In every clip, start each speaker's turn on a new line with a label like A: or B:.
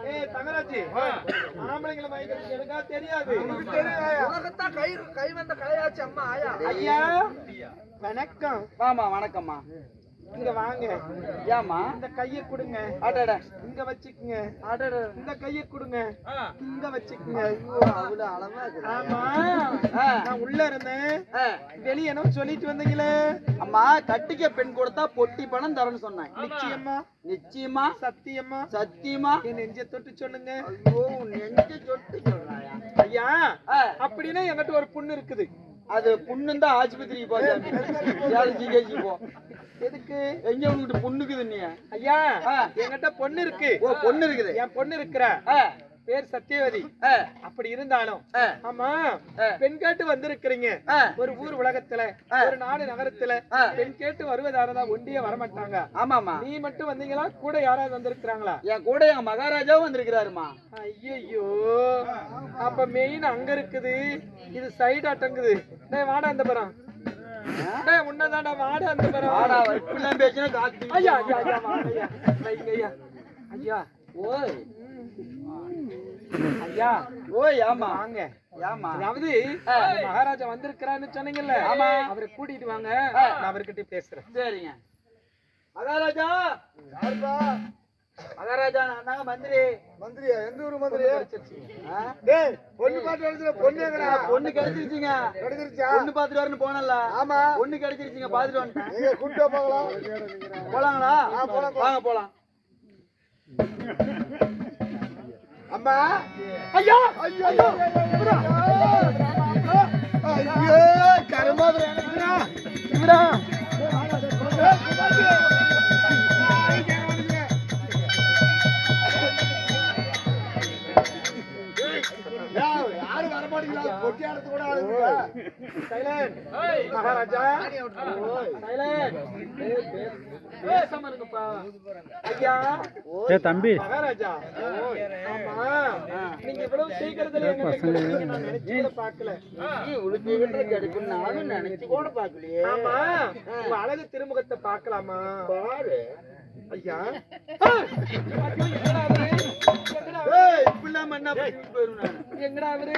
A: ஏய் தங்கராஜி, ஆம்பளைங்களை மயக்கிறது எனக்கா தெரியாது.
B: உனக்குத்தான் கை வந்த கலையாச்சு அம்மா ஆயா.
A: ஐயா வணக்கம்.
B: வாமா வணக்கம்மா.
A: இங்க வாங்க.
B: ஏமா
A: இந்த கையை கொடுங்க.
B: அடட
A: இங்க வச்சுக்குங்க.
B: அடட
A: இந்த கையை கொடுங்க. இங்க வச்சுக்குங்க.
B: அவ்வளவு அளவா இருக்கு.
A: ஆமா நான் உள்ள இருந்தேன், வெளியே என்ன சொல்லிட்டு வந்தீங்களே.
B: அம்மா கட்டிக்க பெண் கொடுத்தா பொட்டி பணம் தரேன்னு சொன்னேன்.
A: நிச்சயமா
B: நிச்சயமா
A: சத்தியமா
B: சத்தியமா
A: என் நெஞ்ச தொட்டு சொல்லுங்க.
B: ஐயோ நெஞ்ச தொட்டு சொல்றாயா?
A: ஐயா அப்படின்னா என்கிட்ட ஒரு புண்ணு இருக்குது.
B: அது புண்ணுன்னு தான் ஆஸ்பத்திரிக்கு போச்சு. போ
A: எதுக்கு?
B: எங்க உங்ககிட்ட பொண்ணுக்குது நீ?
A: ஐயா என்கிட்ட பொண்ணு இருக்கு.
B: ஓ பொண்ணு இருக்குது.
A: என் பொண்ணு இருக்கிற பேர் சத்தியவதி. அப்படி இருந்தாலும் ஆமா பெண் கேட்டு வந்திருக்கிறீங்க. ஒரு ஊர் உலகத்துல ஒரு நாடு நகரத்துல பெண் கேட்டு வருவதாரதா ஒண்டியே வரமாட்டாங்க.
B: ஆமாமா.
A: நீ மட்டும் வந்தீங்களா கூட யாராவது வந்திருக்கிறாங்களா?
B: என் கூட என் மகாராஜாவும் வந்திருக்கிறாருமா.
A: ஐயோ அப்ப மெயின் அங்க இருக்குது, இது சைடு அட்டங்குது. வாடா அந்த பரம் உன்னதாண்டா, வாடா அந்த பரம். ஐயா ஐயா ஐயா ஐயா ஓய் ஐயா
B: ஓய் ஆமா
A: வாங்க.
B: ஆமா
A: அதாவது மகாராஜா வந்திருக்கிறான்னு சொன்னீங்கல்ல, அவரை கூட்டிட்டு வாங்க, நான் அவர்கிட்ட பேசுறேன்.
B: சரிங்க. மகாராஜா மகாராஜா நாங்க மந்திரி.
A: மந்திரியா? எந்த ஊர் மந்திரி?
B: பொண்ணு பாத்து பொண்ணு எங்கடா? பொண்ணு கிடைச்சிருச்சுங்க. கிடைச்சிருச்சா? பொண்ணு பாத்துட்டு வரணும் போனல. ஆமா பொண்ணு கிடைச்சிருச்சுங்க, பாத்துட்டு வந்துட்டேன். நீங்க கூட்டிட்டு போகலாம். போலாங்களா? வாங்க போலாம். அம்மா
A: ஐயா
B: ஐயோ ஐயோ கருமாதிரி இவரா யாரும் வரமாட்டீங்களா? பொட்டி ஆடுறது கூட ஆடுங்க.
A: சைலண்ட் மகாராஜா. சைலண்ட் பேசாம இருங்கப்பா. ஐயா
C: தம்பி
A: மகாராஜா. ஆமா நீங்க இவ்வளவு சீக்கிரத்துல நான் நினைச்சு கூட பாக்கல.
B: கிடைக்கும் நானும் நினைச்சு கூட பாக்கலையே.
A: ஆமா உங்க அழகு திருமுகத்தை பாக்கலாமா?
B: பாரு
A: ஐயா
B: இப்பெல்லாம் பண்ணா போயிருவேன்.
A: எங்கடா அவரு?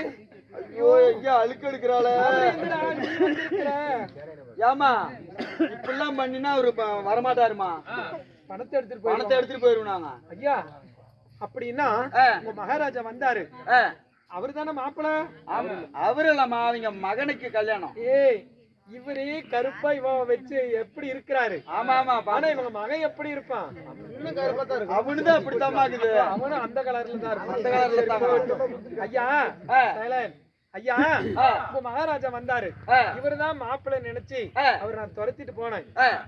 B: ஐயோ ஐயா அழுக்கு எடுக்கிறாளே. ஏமா இப்பெல்லாம் பண்ணினா அவரு வரமாட்டாருமா.
A: பணத்தை
B: எடுத்துட்டு போயிருவாங்க.
A: ஐயா அப்படின்னா உங்க மகாராஜா வந்தாரு, அவரு தானே மாப்பிள்ள?
B: அவரு இல்லம்மா, அவங்க மகனுக்கு கல்யாணம்.
A: ஏய் இவரே கருப்பா இவ வச்சு எப்படி இருக்கிறாரு?
B: ஆமா ஆமா.
A: ஆனா இவங்க மகன் எப்படி இருப்பான்?
B: அவனுதான் அப்படித்தான் இருக்குது.
A: அவனும் அந்த கலர்ல தான் இருப்பான்.
B: அந்த கலர்ல தான்.
A: ஐயா ஐயா உங்க மகாராஜா வந்தாரு, இவருதான் மாப்பிள்ளை நினைச்சு அவர் நான் துரத்திட்டு போனேன்.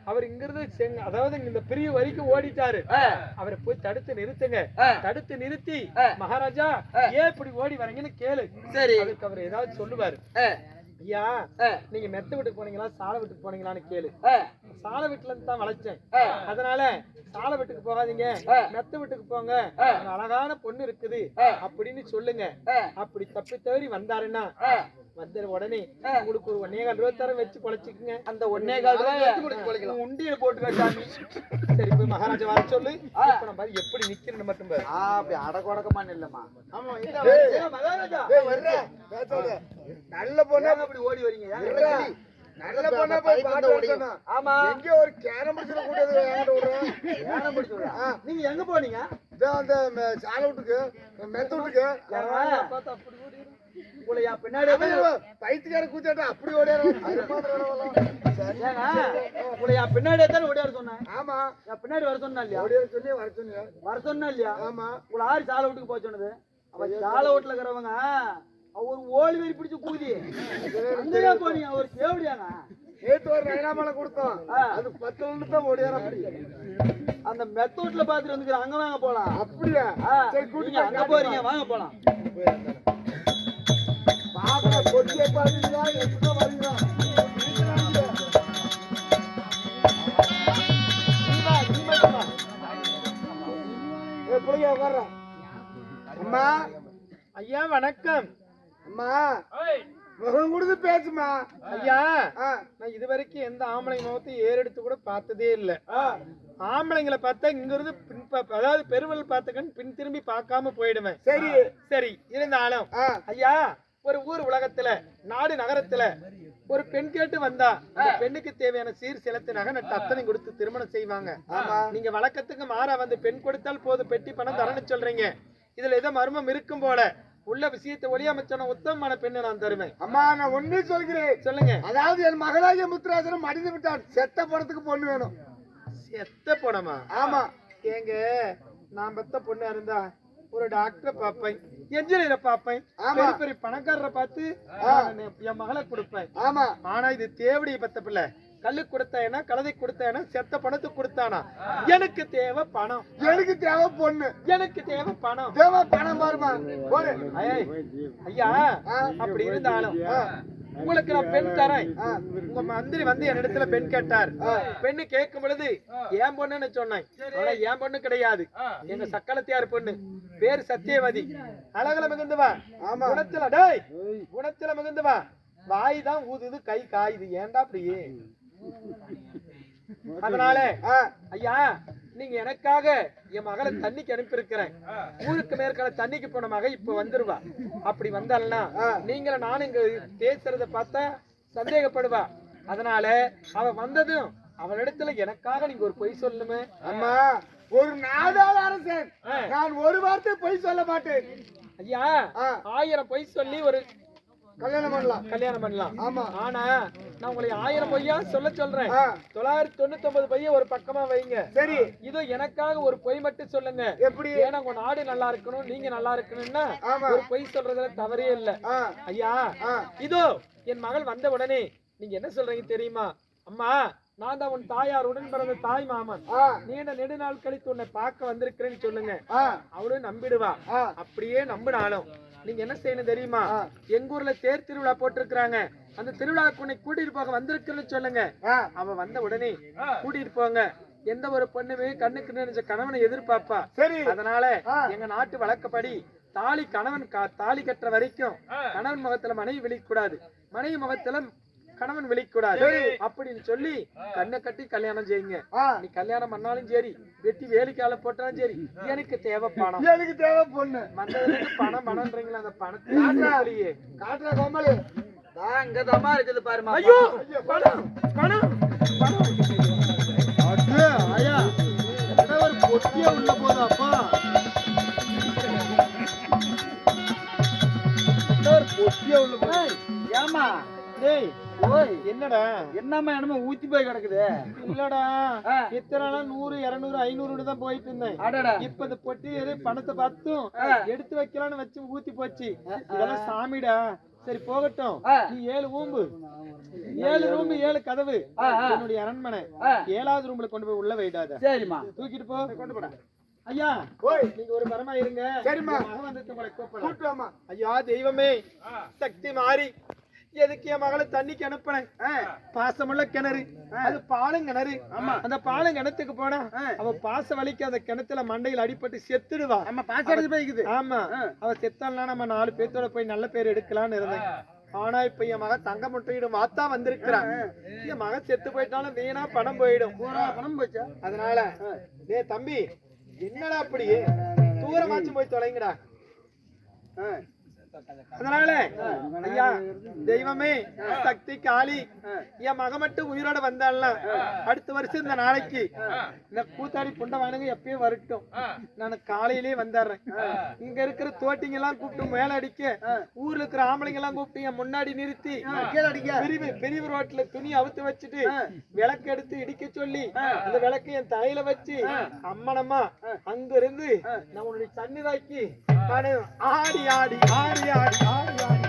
A: அவர் இங்கிருந்து அதாவது இந்த பிரிவு வரைக்கும் ஓடிட்டாரு. அவரை போய் தடுத்து நிறுத்துங்க. தடுத்து நிறுத்தி மகாராஜா ஏன் இப்படி ஓடி வரீங்கன்னு கேளு.
B: சரி
A: அதுக்கு அவர் ஏதாவது சொல்லுவாரு. ஐயா நீங்க மெத்த வீட்டுக்கு போனீங்களா சாலை வீட்டுக்கு போனீங்களான்னு கேளு. சாலை வீட்டுல இருந்து தான் வளைச்சேன், அதனால சாலை வீட்டுக்கு போகாதீங்க, மெத்த வீட்டுக்கு போங்க, அழகான பொண்ணு இருக்குது அப்படின்னு சொல்லுங்க. அப்படி தப்பி தவறி வந்தாருன்னா வந்த உடனே உங்களுக்கு ஒரு 1.25 ரூபா தரம் வச்சு பொழைச்சிக்குங்க.
B: அந்த 1.25 ரூபா உண்டியில போட்டு வச்சாங்க.
A: சரி போய் மகாராஜா வர சொல்லு. நம்ம பாரு எப்படி நிக்கணும் மட்டும் பாரு.
B: அப்படி அடக்கொடக்கமா இல்லம்மா. ஆமா மகாராஜா நல்ல பொண்ணா அப்படி ஓடி வரீங்க. நல்ல பொண்ணா போய் பாட்டு வரணும். ஆமா எங்க ஒரு கேரம் பிடிச்சல கூட்டது என்கிட்ட விடுறேன். கேரம் பிடிச்சல நீங்க எங்க போனீங்க? அந்த சாலை வீட்டுக்கு மெத்த வீட்டுக்கு.
A: பார்த்தா அப்படி ஓடி
B: உங்களையா பின்னாடி பைத்தியக்கார கூத்தாட்ட அப்படி ஓடியாருங்க. உங்களையா பின்னாடியே தானே ஓடியாரு சொன்னேன். ஆமா என் பின்னாடி வர சொன்னா இல்லையா? ஓடியாரு சொல்லி வர சொன்னா இல்லையா? ஆமா உங்களை ஆறு சாலை வீட்டுக்கு போய் சொன்னது. அவ சாலை வீட்டுல இருக்கிறவங்க ஒரு ஓடி வெறி பிடிச்சு கூதி அங்கேயே போனீங்க. அவர் கேவடியாங்க நேற்று ஒரு நயனாமலை கொடுத்தோம், அது 10 தான் ஓடியார. அந்த மெத்தோட்ல பாத்துட்டு வந்துக்கிறேன். அங்க வாங்க போலாம். அப்படியா? நீங்க அங்க போறீங்க, வாங்க போலாம். பாப்பா கொட்டியே பாத்தீங்களா? எப்படிதான் வரீங்களா? அம்மா
A: ஐயா வணக்கம்.
B: அம்மா
A: முகம் கொடுத்து பேசுமா ஐயா. நான் இதுவரைக்கும் எந்த ஆம்பளை முகத்தை ஏறெடுத்து கூட பார்த்ததே இல்ல. ஆம்பளைங்களை பார்த்தா இங்க இருந்து அதாவது பெருவல் பார்த்துக்கன்னு பின் திரும்பி பார்க்காம போயிடுவேன். சரி சரி இருந்தாலும் ஐயா, ஒரு ஊர் உலகத்துல நாடு நகரத்துல ஒரு பெண் கேட்டு வந்தா அந்த பெண்ணுக்கு தேவையான சீர் செலுத்து நகை நட்டு அத்தனை கொடுத்து திருமணம் செய்வாங்க. நீங்க வழக்கத்துக்கு மாறா வந்து பெண் கொடுத்தால் போது பெட்டி பணம் தரன்னு சொல்றீங்க. இதுல ஏதோ மர்மம் இருக்கும் போல உள்ள விஷயத்தை ஒளியமைச்சன உத்தமமான பெண்ணை நான் தருவேன். அம்மா நான் ஒண்ணு சொல்கிறேன். சொல்லுங்க. அதாவது என் மகளாகிய முத்துராஜனும் மடிந்து விட்டான். செத்த பணத்துக்கு பொண்ணு வேணும். செத்த பணமா? ஆமா. ஏங்க நான் பெத்த பொண்ணா இருந்தா ஒரு டாக்டரை பார்ப்பேன், என்ஜினியரை பார்ப்பேன், பெரிய பணக்காரரை பார்த்து என் மகளை கொடுப்பேன். ஆமா. ஆனா இது தேவடியை பெத்த பிள்ளை. கல்லு கொடுத்தானா கலதை கொடுத்தானா செத்த பணத்துக்கு கொடுத்தானா? எனக்கு தேவை பணம். எனக்கு தேவை பொண்ணு. எனக்கு தேவை பணம். தேவை பணம் பாருமா. ஐயா அப்படி இருந்தாலும் உங்களுக்கு நான் பெண் தரேன். உங்க மந்திரி வந்து என் இடத்துல பெண் கேட்டார். பெண்ணு கேட்கும் பொழுது ஏன் பொண்ணுன்னு சொன்னேன். ஆனா ஏன் பொண்ணு கிடையாது, எங்க சக்கலத்தியார் பொண்ணு. பேரு சத்தியவதி. அழகுல மிகுந்துவா, குணத்துல டேய் குணத்துல மிகுந்துவா. வாய் தான் ஊதுது, கை காயுது. ஏன்டா அப்படியே? அதனால ஐயா நீங்க எனக்காக என் மகளை தண்ணிக்கு அனுப்பி இருக்கிறேன். ஊருக்கு மேற்கால தண்ணிக்கு போன மக இப்ப வந்துருவா. அப்படி வந்தால்னா நீங்கள நானும் இங்க பேசுறத பார்த்தா சந்தேகப்படுவா. அதனால அவ வந்ததும் அவளிடத்துல எனக்காக நீங்க ஒரு பொய் சொல்லணுமே. அம்மா ஒரு நாடாள அரசன், நான் ஒரு வார்த்தை பொய் சொல்ல மாட்டேன். ஐயா 1000 பொய் சொல்லி ஒரு கல்யாணம் பண்ணலாம். ஆமா. ஆனா நான் உங்களை 1000 பொய்யா சொல்றேன். 999 பொய்ய ஒரு பக்கமா வைங்க. சரி. இதோ எனக்காக ஒரு பொய் மட்டும் சொல்லுங்க. எப்படி? ஏன்னா உங்க நாடு நல்லா இருக்கணும், நீங்க நல்லா இருக்கணும்னா ஒரு பொய் சொல்றதுல தவறே இல்ல. ஐயா இதோ என் மகள் வந்த உடனே நீங்க என்ன சொல்றீங்க தெரியுமா? அம்மா நான் தான் உன் தாயார் உடன் பிறந்த தாய் மாமன். நீண்ட நெடுநாள் கழித்து உன்னை பார்க்க வந்திருக்கிறேன்னு சொல்லுங்க. அவளும் நம்பிடுவா. அப்படியே நம்பினாலும் நீங்க என்ன செய்யணும் தெரியுமா? எங்க ஊர்ல தேர் திருவிழா போட்டிருக்கிறாங்க. அந்த திருவிழாவுக்கு உன்னை கூட்டிட்டு போக வந்திருக்குன்னு சொல்லுங்க. அவ வந்த உடனே கூட்டிட்டு போங்க. எந்த ஒரு பொண்ணுமே கண்ணுக்கு நினைச்ச கணவனை எதிர்பார்ப்பா. சரி. அதனால எங்க நாட்டு வழக்கப்படி தாலி கணவன் தாலி கட்டுற வரைக்கும் கணவன் முகத்துல மனைவி விழிக்கூடாது, மனைவி முகத்துல கணவன் விழிக்கூடாது அப்படின்னு சொல்லி கண்ணை கட்டி கல்யாணம் செய்யுங்க. நீ கல்யாணம் பண்ணாலும் சரி, வெட்டி வேலிக்கால போட்டாலும் சரி, எனக்கு தேவை பணம், எனக்கு தேவை பொண்ணு. மந்ததுக்கு பணம் பணம்ன்றீங்களா? அந்த பணத்தை காட்டுற கோமலி அங்கதாமா இருக்குது பாருமா. ஐயோ பணம் பணம் பணம். ஐயா ஒரு பொட்டியா உள்ள போதும். அப்பா பொட்டியா உள்ள போது. ஏமா என்னடா என்னம்மா என்னமோ ஊத்தி போய் கிடக்குது? இல்லடா இத்தனை 100 200 500 தான் போயிட்டு இருந்தேன். இப்ப இந்த பொட்டி பணத்தை பார்த்தும் எடுத்து வைக்கலாம்னு வச்சு ஊத்தி போச்சு. இதெல்லாம் சாமிடா. சரி போகட்டும். நீ 7 ரூம்பு 7 கதவு என்னுடைய அரண்மனை. 7வது ரூம்ல கொண்டு போய் உள்ள வைடாத. சரிம்மா தூக்கிட்டு போ. கொண்டு போடா. ஐயா நீங்க ஒரு மரமா இருங்க. சரிம்மா வந்து உங்களை கூப்பிடுறேன். ஐயா தெய்வமே சக்தி மாறி எதுக்கு என் மகளை தண்ணிக்கு அனுப்பினேன். பாசமுள்ள கிணறு, அது பாலம் கிணறு. அந்த பாலம் கிணத்துக்கு போனா அவ பாச வலிக்கு அந்த கிணத்துல மண்டையில் அடிபட்டு செத்துடுவா. ஆமா அவ செத்தாள்னா நம்ம 4 பேர்த்தோட போய் நல்ல பேர் எடுக்கலாம்னு இருந்தேன். ஆனா இப்ப என் மகன் தங்க முட்டையிடும் மாத்தா வந்திருக்கிறான். என் மகன் செத்து போயிட்டாலும் வீணா பணம் போயிடும். பணம் போச்சா? அதனால டே தம்பி என்னடா அப்படியே தூரமாச்சும் போய் தொலைங்கடா. அதனால ஐயா தெய்வமே சக்தி காளி என் மக மட்டும் உயிரோட வந்தாள்னா அடுத்த வருஷம் இந்த நாளைக்கு இந்த கூத்தாடி புண்டவானுங்க எப்பயும் வரட்டும். நான் காலையிலேயே வந்துடுறேன். இங்க இருக்கிற தோட்டிங்க எல்லாம் கூப்பிட்டு மேல அடிக்க, ஊர்ல இருக்கிற ஆம்பளைங்க எல்லாம் கூப்பிட்டு என் முன்னாடி நிறுத்தி பெரிய ரோட்ல துணி அவுத்து வச்சுட்டு விளக்கு எடுத்து இடிக்க சொல்லி அந்த விளக்கு என் தலையில வச்சு அம்மனம்மா அங்க இருந்து நான் உன்னுடைய சன்னிதாய்க்கு ஆடி ஆடி ஆடி ஆடி ஆடி ஆடி